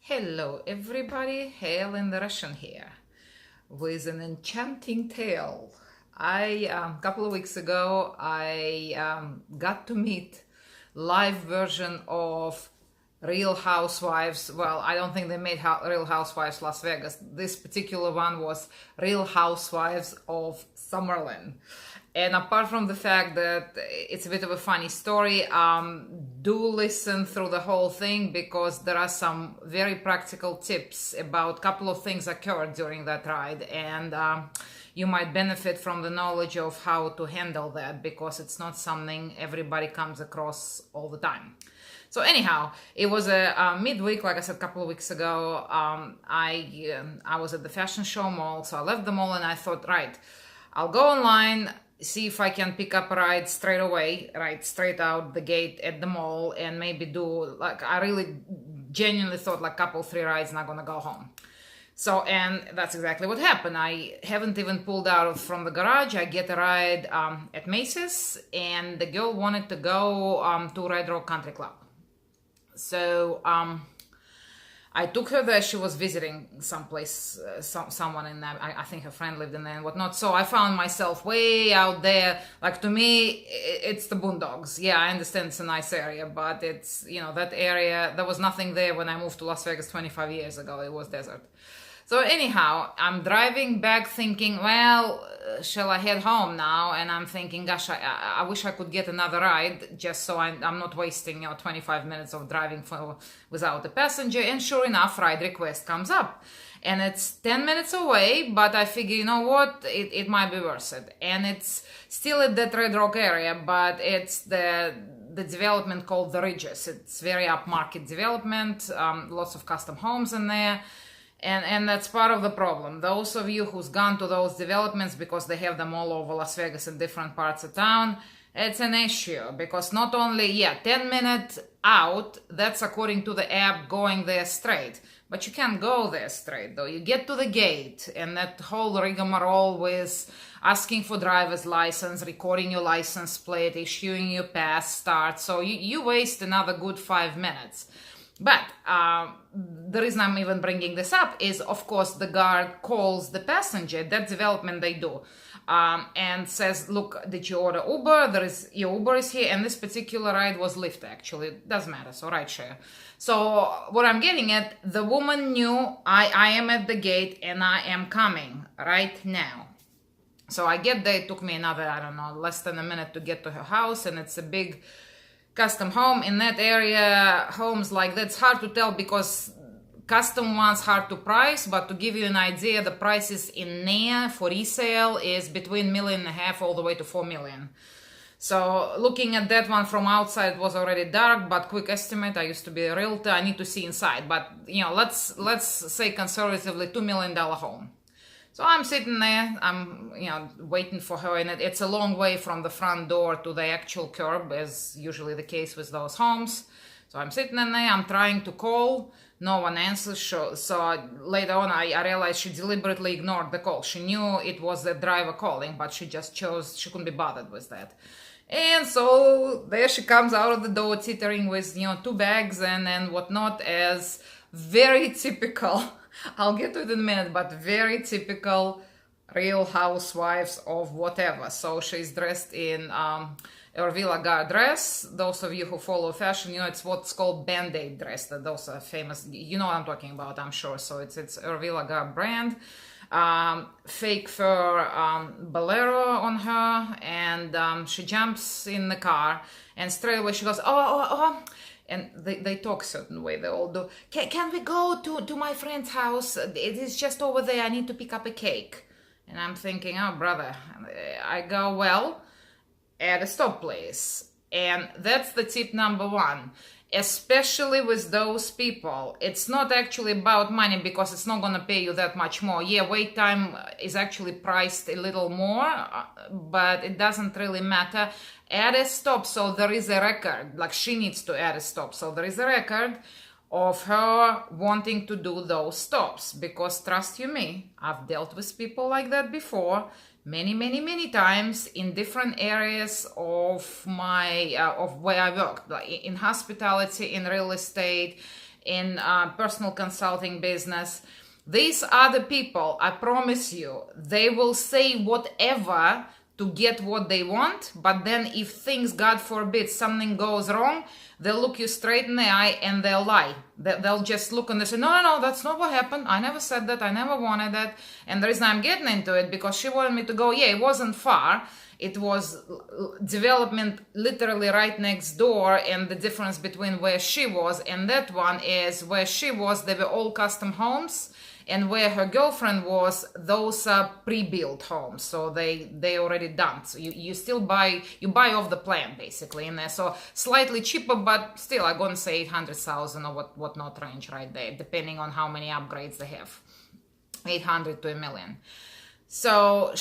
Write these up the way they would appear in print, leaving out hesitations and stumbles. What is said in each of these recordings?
Hello everybody, Hail in the Russian here with an enchanting tale. A couple of weeks ago, I got to meet live version of Real Housewives. Well, I don't think they made Real Housewives Las Vegas. This particular one was Real Housewives of Summerlin. And apart from the fact that it's a bit of a funny story, do listen through the whole thing because there are some very practical tips about a couple of things occurred during that ride, and you might benefit from the knowledge of how to handle that because it's not something everybody comes across all the time. So anyhow, it was a midweek, like I said, a couple of weeks ago. I was at the fashion show mall, so I left the mall and I thought, right, I'll go online, see if I can pick up a ride straight away, right, straight out the gate at the mall, and maybe do, like, I really genuinely thought like couple, 3 rides, not gonna go home. So, and that's exactly what happened. I haven't even pulled out from the garage. I get a ride at Macy's, and the girl wanted to go to Red Rock Country Club. So, I took her there. She was visiting someplace, someone in there. I think her friend lived in there and whatnot. So I found myself way out there. Like, to me, it's the boondocks. Yeah, I understand it's a nice area, but it's, that area, there was nothing there when I moved to Las Vegas 25 years ago. It was desert. So anyhow, I'm driving back thinking, well, shall I head home now? And I'm thinking, gosh, I wish I could get another ride just so I'm not wasting 25 minutes of driving without a passenger. And sure enough, ride request comes up. And it's 10 minutes away, but I figure, you know what, it might be worth it. And it's still at that Red Rock area, but it's the development called The Ridges. It's very upmarket development, lots of custom homes in there. And that's part of the problem. Those of you who's gone to those developments, because they have them all over Las Vegas in different parts of town, it's an issue because not only, 10 minutes out, that's according to the app going there straight, but you can't go there straight though. You get to the gate and that whole rigmarole with asking for driver's license, recording your license plate, issuing your pass starts. So you waste another good 5 minutes. But the reason I'm even bringing this up is, of course, the guard calls the passenger, that development they do, and says, look, did you order Uber? Your Uber is here, and this particular ride was Lyft, actually. It doesn't matter, so rideshare. So what I'm getting at, the woman knew I am at the gate and I am coming right now. So I get there, it took me another, I don't know, less than a minute to get to her house, and it's a big custom home. In that area, homes like that's hard to tell because custom ones hard to price, but to give you an idea, the prices in there for resale is between $1.5 million all the way to $4 million. So looking at that one from outside, it was already dark, but quick estimate, I used to be a realtor, I need to see inside, but let's say conservatively $2 million home. So I'm sitting there, I'm, waiting for her, and it's a long way from the front door to the actual curb, as usually the case with those homes. So I'm sitting in there, I'm trying to call, no one answers. So later on, I realized she deliberately ignored the call. She knew it was the driver calling, but she just chose, she couldn't be bothered with that. And so there she comes out of the door, tittering with, 2 bags and whatnot, as very typical. I'll get to it in a minute, but very typical Real Housewives of whatever. So she's dressed in Ervila Gar dress. Those of you who follow fashion, it's what's called Band-Aid dress. Those are famous. You know what I'm talking about, I'm sure. So it's Ervila Gar brand. Fake fur bolero on her, and she jumps in the car, and straight away she goes, oh. And they talk a certain way, they all do. Can we go to my friend's house? It is just over there, I need to pick up a cake. And I'm thinking, oh, brother. I go, well, at a stop place. And that's the tip number 1. Especially with those people, it's not actually about money because it's not going to pay you that much more. Yeah, wait time is actually priced a little more, but it doesn't really matter. Add a stop, so there is a record, like she needs to add a stop, so there is a record of her wanting to do those stops, because trust you me, I've dealt with people like that before. Many times in different areas of my of where I worked, like in hospitality, in real estate, in personal consulting business. These are the people, I promise you, they will say whatever to get what they want, but then if things, God forbid, something goes wrong, they'll look you straight in the eye and they'll lie. They'll just look and they say, no, that's not what happened. I never said that. I never wanted that. And the reason I'm getting into it, because she wanted me to go, yeah, it wasn't far. It was development literally right next door, and the difference between where she was and that one is where she was, they were all custom homes, and where her girlfriend was, those are pre-built homes, so they already done. So you still buy off the plan basically in there. So slightly cheaper, but still I'm gonna say 800,000 or whatnot range right there, depending on how many upgrades they have, 800 to $1 million. So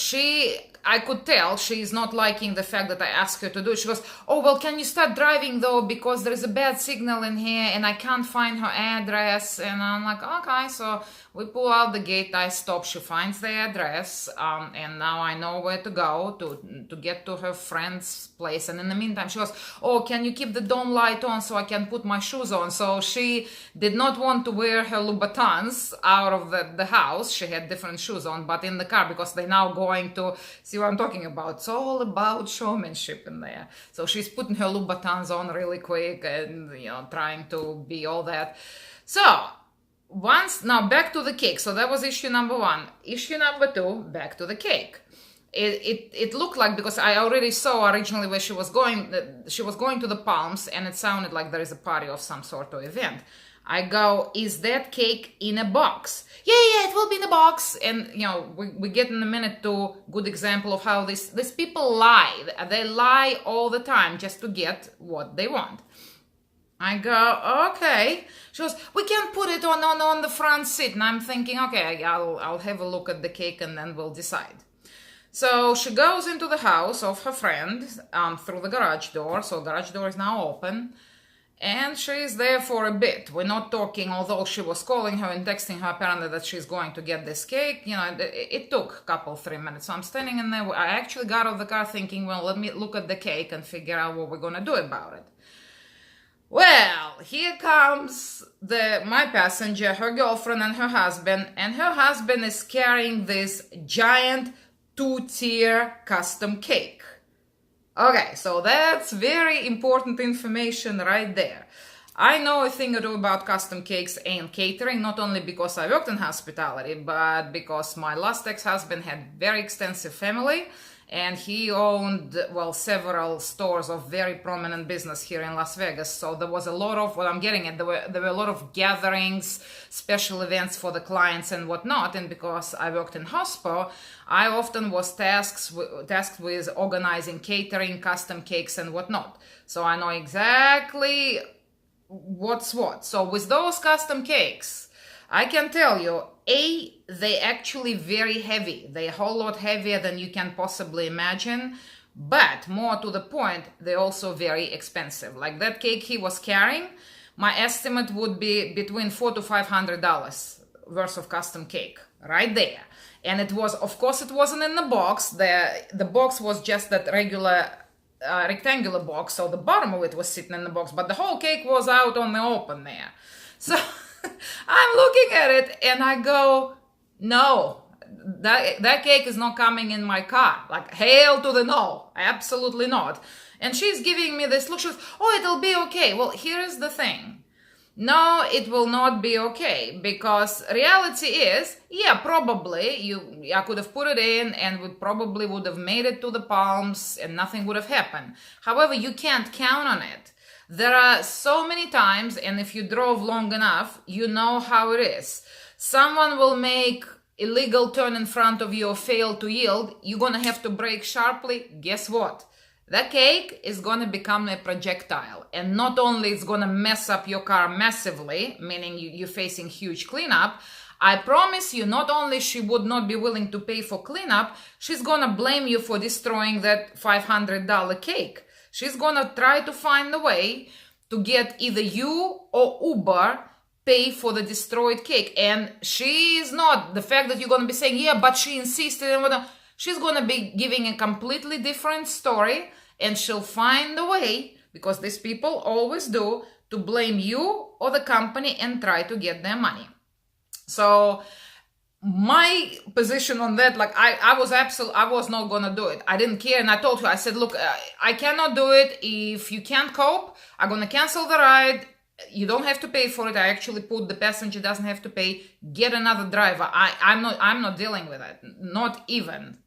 I could tell she's not liking the fact that I asked her to do it. She goes, oh, well, can you start driving though? Because there is a bad signal in here and I can't find her address. And I'm like, okay. So we pull out the gate, I stop, she finds the address. And now I know where to go to get to her friend's place. And in the meantime, she goes, oh, can you keep the dome light on so I can put my shoes on? So she did not want to wear her Louboutins out of the house. She had different shoes on, but in the car, because they're now going to see what I'm talking about. It's all about showmanship in there. So she's putting her Louboutins on really quick and, trying to be all that. So now back to the cake. So that was issue number 1. Issue number 2, back to the cake. It looked like, because I already saw originally where she was going to the Palms, and it sounded like there is a party of some sort of event. I go, is that cake in a box? Yeah, it will be in a box. And, we get in a minute to good example of how these people lie. They lie all the time just to get what they want. I go, okay. She goes, we can put it on the front seat. And I'm thinking, okay, I'll have a look at the cake and then we'll decide. So she goes into the house of her friend through the garage door. So the garage door is now open. And she's there for a bit. We're not talking, although she was calling her and texting her apparently that she's going to get this cake. It took a couple, 3 minutes. So I'm standing in there. I actually got out of the car thinking, well, let me look at the cake and figure out what we're going to do about it. Well, here comes my passenger, her girlfriend and her husband is carrying this giant 2-tier custom cake. Okay, so that's very important information right there. I know a thing or two about custom cakes and catering, not only because I worked in hospitality, but because my last ex-husband had very extensive family, and he owned, several stores of very prominent business here in Las Vegas. So there was a lot of, what I'm getting at, there were a lot of gatherings, special events for the clients and whatnot. And because I worked in hospo, I often was tasked with organizing catering, custom cakes and whatnot. So I know exactly what's what. So with those custom cakes, I can tell you, they're actually very heavy. They're a whole lot heavier than you can possibly imagine. But more to the point, they're also very expensive. Like that cake he was carrying, my estimate would be between $400 to $500 worth of custom cake right there. And it was, of course, it wasn't in the box. The box was just that regular rectangular box. So the bottom of it was sitting in the box, but the whole cake was out on the open there. So I'm looking at it and I go, no, that cake is not coming in my car. Like, hail to the no, absolutely not. And she's giving me this look. She goes, oh, it'll be okay. Well, here's the thing. No, it will not be okay, because reality is, yeah, probably I could have put it in and would have made it to the Palms and nothing would have happened. However, you can't count on it. There are so many times, and if you drove long enough, you know how it is. Someone will make illegal turn in front of you or fail to yield. You're going to have to brake sharply. Guess what? That cake is going to become a projectile. And not only it's going to mess up your car massively, meaning you're facing huge cleanup, I promise you, not only she would not be willing to pay for cleanup, she's going to blame you for destroying that $500 cake. She's going to try to find a way to get either you or Uber pay for the destroyed cake. And she is not, the fact that you're going to be saying, yeah, but she insisted, and she's going to be giving a completely different story, and she'll find a way, because these people always do, to blame you or the company and try to get their money. So my position on that, like I was not gonna do it. I didn't care, and I told her, I said, look, I cannot do it. If you can't cope, I'm gonna cancel the ride. You don't have to pay for it. I actually put the passenger doesn't have to pay. Get another driver. I'm not dealing with it, not even.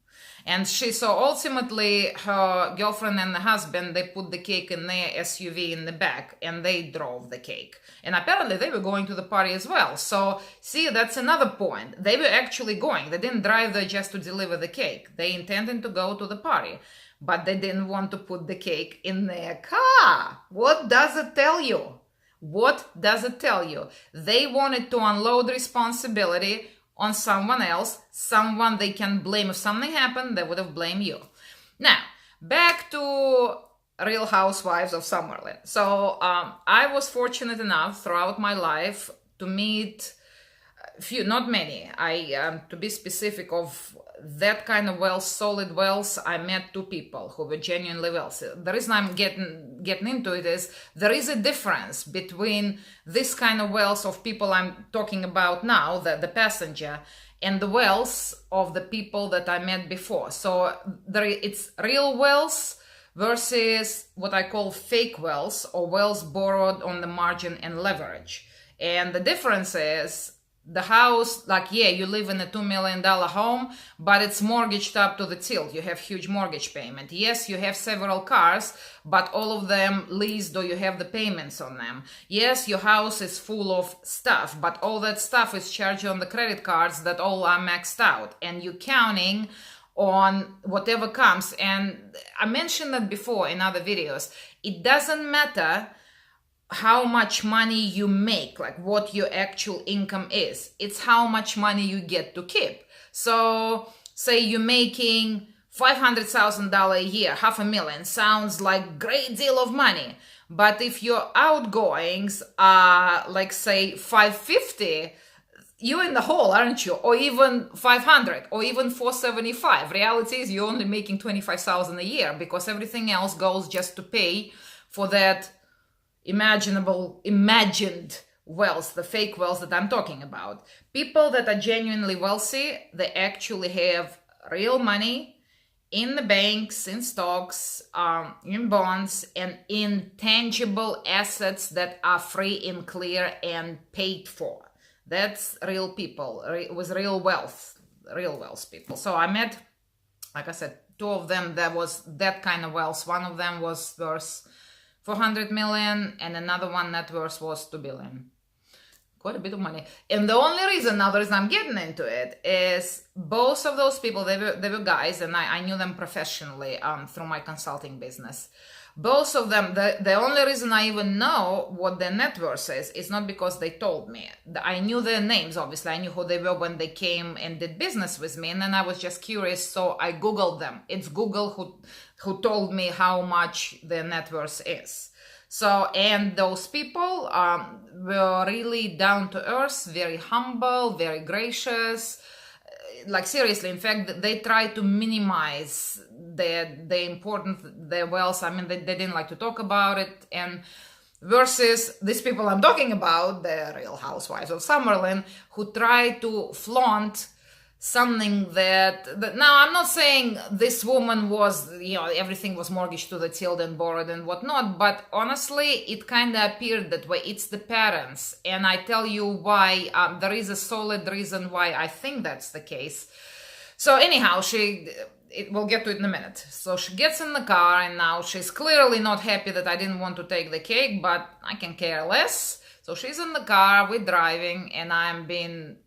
And so ultimately her girlfriend and the husband, they put the cake in their SUV in the back and they drove the cake. And apparently they were going to the party as well. So see, that's another point. They were actually going. They didn't drive there just to deliver the cake. They intended to go to the party, but they didn't want to put the cake in their car. What does it tell you? What does it tell you? They wanted to unload responsibility on someone else, someone they can blame. If something happened, they would have blamed you. Now, back to Real Housewives of Summerlin. So I was fortunate enough throughout my life to meet few, not many. To be specific, of that kind of wealth, solid wealth, I met two people who were genuinely wealthy. The reason I'm getting into it is there is a difference between this kind of wealth of people I'm talking about now, the passenger, and the wealth of the people that I met before. So it's real wealth versus what I call fake wealth, or wealth borrowed on the margin and leverage. And the difference is, the house, like, yeah, you live in a $2 million home, but it's mortgaged up to the tilt. You have huge mortgage payment. Yes, you have several cars, but all of them leased, or you have the payments on them. Yes, your house is full of stuff, but all that stuff is charged on the credit cards that all are maxed out, and you're counting on whatever comes. And I mentioned that before in other videos. It doesn't matter how much money you make, like what your actual income is. It's how much money you get to keep. So say you're making $500,000 a year, $500,000, sounds like great deal of money. But if your outgoings are, like, say, 550, you're in the hole, aren't you? Or even 500, or even 475. Reality is you're only making 25,000 a year, because everything else goes just to pay for that imagined wealth, the fake wealth that I'm talking about. People that are genuinely wealthy, they actually have real money in the banks, in stocks, in bonds, and in tangible assets that are free and clear and paid for. That's real people with real wealth people. So I met, like I said, two of them that was that kind of wealth. One of them was worth 400 million, and another one net worth was 2 billion. Quite a bit of money. And the only reason I'm getting into it is both of those people, they were guys, and I knew them professionally through my consulting business. Both of them, the only reason I even know what their net worth is not because they told me. I knew their names, obviously. I knew who they were when they came and did business with me, and then I was just curious, so I Googled them. It's Google who told me how much their net worth is. So, and those people were really down to earth, very humble, very gracious. Like, seriously, in fact, they try to minimize their wealth. I mean, they didn't like to talk about it. And versus these people I'm talking about, the Real Housewives of Summerlin, who try to flaunt something that now, I'm not saying this woman was, everything was mortgaged to the tilt and borrowed and whatnot, but honestly, it kind of appeared that way. It's the parents, and I tell you why. There is a solid reason why I think that's the case. So anyhow, we'll get to it in a minute. So she gets in the car, and now she's clearly not happy that I didn't want to take the cake, but I can care less. So she's in the car, we're driving, and I'm being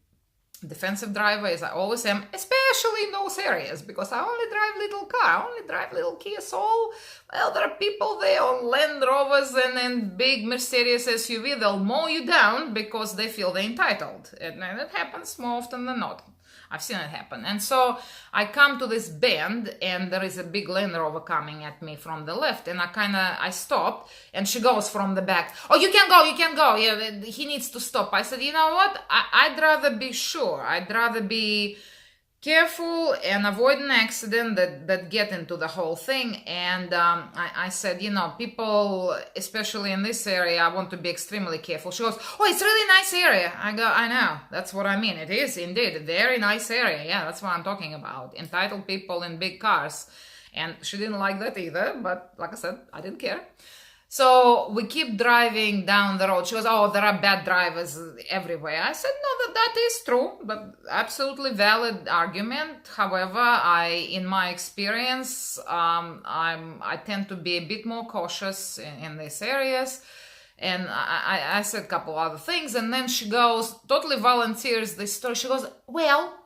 defensive driver, as I always am, especially in those areas, because I only drive little car, I only drive little Kia Soul. Well, there are people there on Land Rovers and big Mercedes SUV, they'll mow you down because they feel they're entitled. And it happens more often than not. I've seen it happen. And so I come to this bend, and there is a big Land Rover coming at me from the left, and I stopped, and she goes from the back, "Oh, you can go, yeah, he needs to stop." I said, you know what, I'd rather be sure, I'd rather be careful and avoid an accident that get into the whole thing. And I said, people, especially in this area, I want to be extremely careful. She goes, oh, it's really nice area. I go, I know, that's what I mean. It is indeed a very nice area. Yeah, that's what I'm talking about. Entitled people in big cars. And she didn't like that either, but like I said, I didn't care. So we keep driving down the road. She goes, oh, there are bad drivers everywhere. I said, no, that is true, but absolutely valid argument. However, in my experience, I tend to be a bit more cautious in these areas. And I said a couple other things. And then she goes, totally volunteers this story. She goes, well,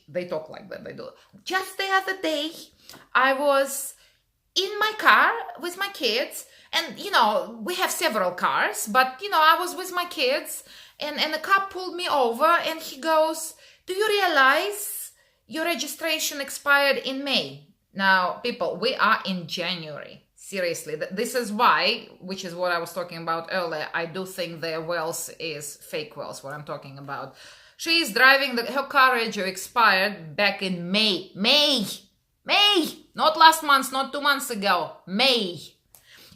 they talk like that, they do. Just the other day, I was in my car with my kids. And, we have several cars, but, I was with my kids and a cop pulled me over and he goes, do you realize your registration expired in May? Now, people, we are in January. Seriously, this is why, which is what I was talking about earlier, I do think their wealth is fake wealth, what I'm talking about. She is driving, her car reg expired back in May. May! Not last month, not 2 months ago. May.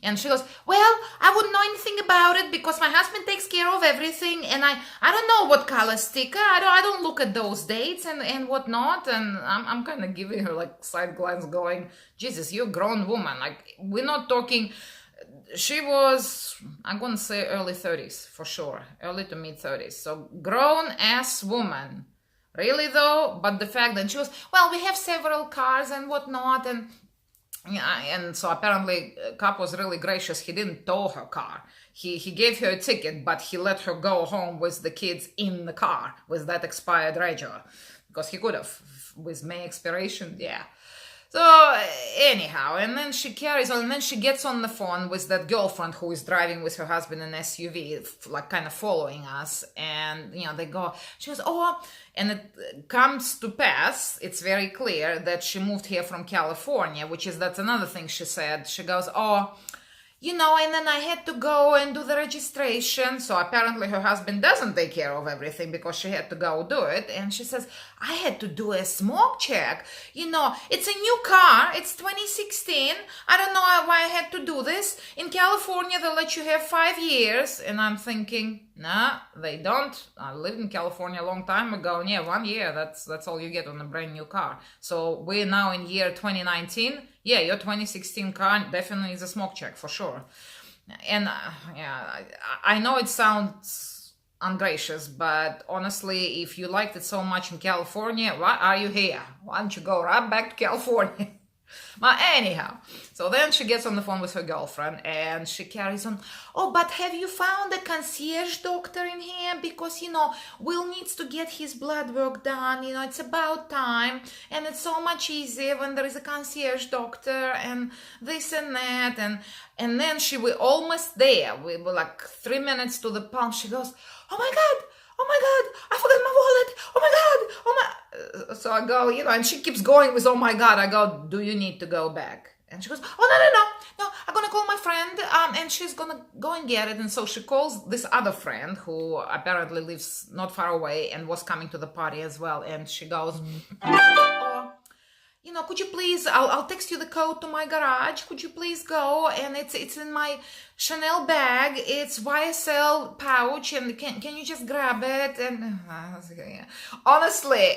And she goes, well, I wouldn't know anything about it because my husband takes care of everything. And I don't know what color sticker. I don't look at those dates and whatnot. And I'm kind of giving her like side glance going, Jesus, you're a grown woman. Like, we're not talking. She was, I'm going to say early 30s for sure. Early to mid 30s. So grown ass woman. Really though? But the fact that she was, well, we have several cars and whatnot. And so apparently cop was really gracious. He didn't tow her car. He gave her a ticket, but he let her go home with the kids in the car with that expired rego. Because he could have. With May expiration, yeah. So anyhow, and then she carries on, and then she gets on the phone with that girlfriend who is driving with her husband in an SUV, like kind of following us. And, they go, she goes, oh, and it comes to pass, it's very clear that she moved here from California, that's another thing she said. She goes, oh, and then I had to go and do the registration. So apparently her husband doesn't take care of everything because she had to go do it. And she says, I had to do a smoke check. It's a new car. It's 2016. I don't know why I had to do this. In California, they let you have 5 years. And I'm thinking, nah, they don't. I lived in California a long time ago. And yeah, 1 year, that's all you get on a brand new car. So we're now in year 2019. Yeah, your 2016 car definitely is a smoke check for sure. And I know it sounds ungracious, but honestly, if you liked it so much in California, why are you here? Why don't you go right back to California? But anyhow, so then she gets on the phone with her girlfriend and she carries on, oh, but have you found a concierge doctor in here? Because, Will needs to get his blood work done. It's about time. And it's so much easier when there is a concierge doctor and this and that. And then we're almost there. We were like 3 minutes to the pump. She goes, oh my God, I forgot my wallet. Oh my God, So I go, and she keeps going with, oh my God. I go, do you need to go back? And she goes, oh, no, I'm going to call my friend and she's going to go and get it. And so she calls this other friend who apparently lives not far away and was coming to the party as well. And she goes, oh, could you please, I'll text you the code to my garage. Could you please go? And it's in my Chanel bag. It's YSL pouch. And can you just grab it? And honestly,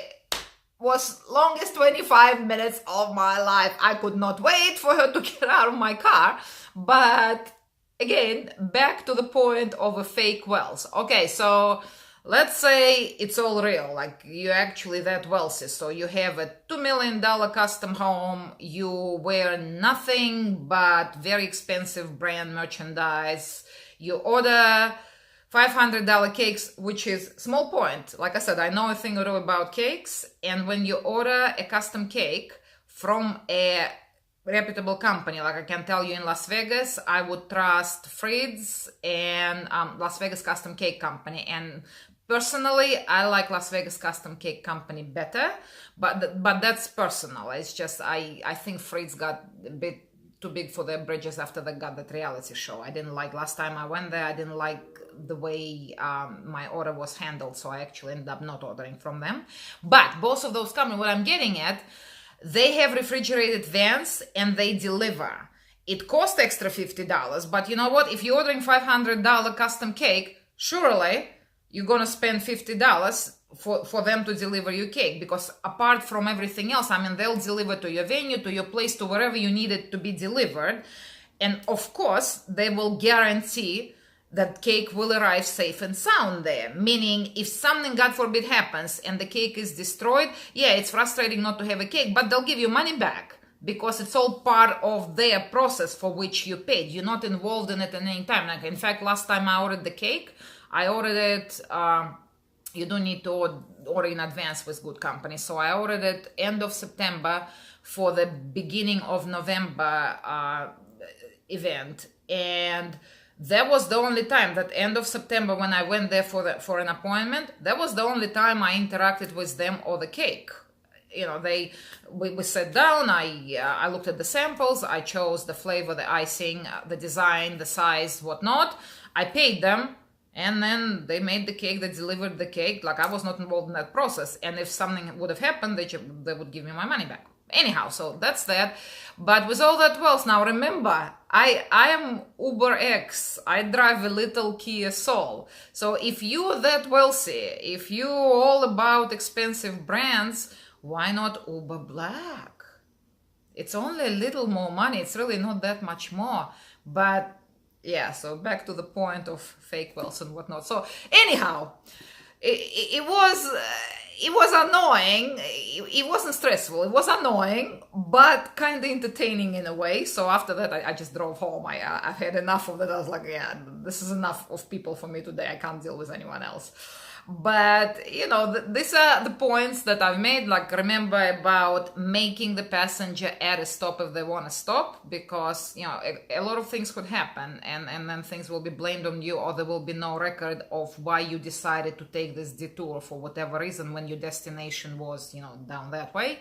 was longest 25 minutes of my life. I could not wait for her to get out of my car. But again, back to the point of a fake wealth. Okay, so let's say it's all real, like you're actually that wealthy. So you have a $2 million custom home, you wear nothing but very expensive brand merchandise, you order $500 cakes, which is small point. Like I said, I know a thing or two about cakes. And when you order a custom cake from a reputable company, like I can tell you in Las Vegas, I would trust Frid's and Las Vegas Custom Cake Company. And personally, I like Las Vegas Custom Cake Company better, but that's personal. It's just I think Frid's got a bit too big for their bridges after they got that reality show. I didn't like last time I went there. I didn't like the way my order was handled, so I actually ended up not ordering from them. But both of those companies, what I'm getting at, they have refrigerated vans and they deliver. It costs extra $50, but you know what? If you're ordering $500 custom cake, surely you're gonna spend $50 for them to deliver your cake, because apart from everything else, I mean, they'll deliver to your venue, to your place, to wherever you need it to be delivered. And of course, they will guarantee that cake will arrive safe and sound there. Meaning, if something, God forbid, happens and the cake is destroyed, yeah, it's frustrating not to have a cake, but they'll give you money back, because it's all part of their process for which you paid. You're not involved in it at any time. Like, in fact, last time I ordered the cake, I ordered it, you don't need to order in advance with good company. So I ordered it end of September for the beginning of November event. And that was the only time, that end of September, when I went there for an appointment, that was the only time I interacted with them or the cake. You know, we sat down, I looked at the samples, I chose the flavor, the icing, the design, the size, whatnot. I paid them, and then they made the cake, they delivered the cake. Like, I was not involved in that process. And if something would have happened, they would give me my money back. Anyhow, so that's that. But with all that wealth, now remember, I am Uber X. I drive a little Kia Soul. So if you're that wealthy, if you're all about expensive brands, why not Uber Black? It's only a little more money. It's really not that much more. But yeah, so back to the point of fake wealth and whatnot. So anyhow, it was annoying. It wasn't stressful. It was annoying, but kind of entertaining in a way. So after that, I just drove home. I've had enough of it. I was like, yeah, this is enough of people for me today. I can't deal with anyone else. But, you know, these are the points that I've made. Like, remember about making the passenger at a stop if they want to stop, because, you know, a lot of things could happen, and then things will be blamed on you, or there will be no record of why you decided to take this detour for whatever reason when your destination was, you know, down that way.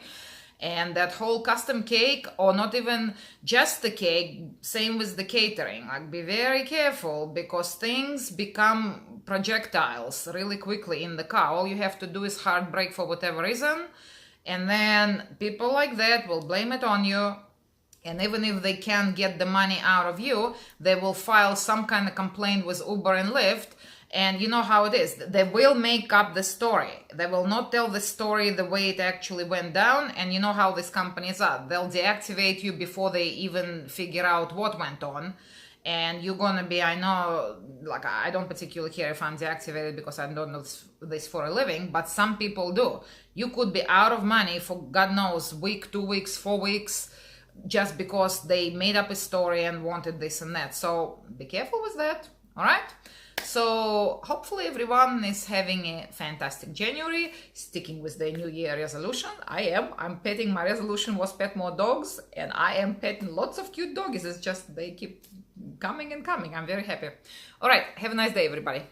And that whole custom cake, or not even just the cake, same with the catering. Like, be very careful, because things become projectiles really quickly in the car. All you have to do is hard brake for whatever reason, and then people like that will blame it on you. And even if they can't get the money out of you, they will file some kind of complaint with Uber and Lyft. And you know how it is. They will make up the story. They will not tell the story the way it actually went down. And you know how these companies are. They'll deactivate you before they even figure out what went on. And you're going to be, I know, like, I don't particularly care if I'm deactivated, because I don't know this for a living, but some people do. You could be out of money for, God knows, week, 2 weeks, 4 weeks, just because they made up a story and wanted this and that. So be careful with that. All right? So hopefully everyone is having a fantastic January, sticking with their New Year resolution. I'm petting, my resolution was pet more dogs, and I am petting lots of cute doggies. It's just they keep coming and coming. I'm very happy. All right, have a nice day, everybody.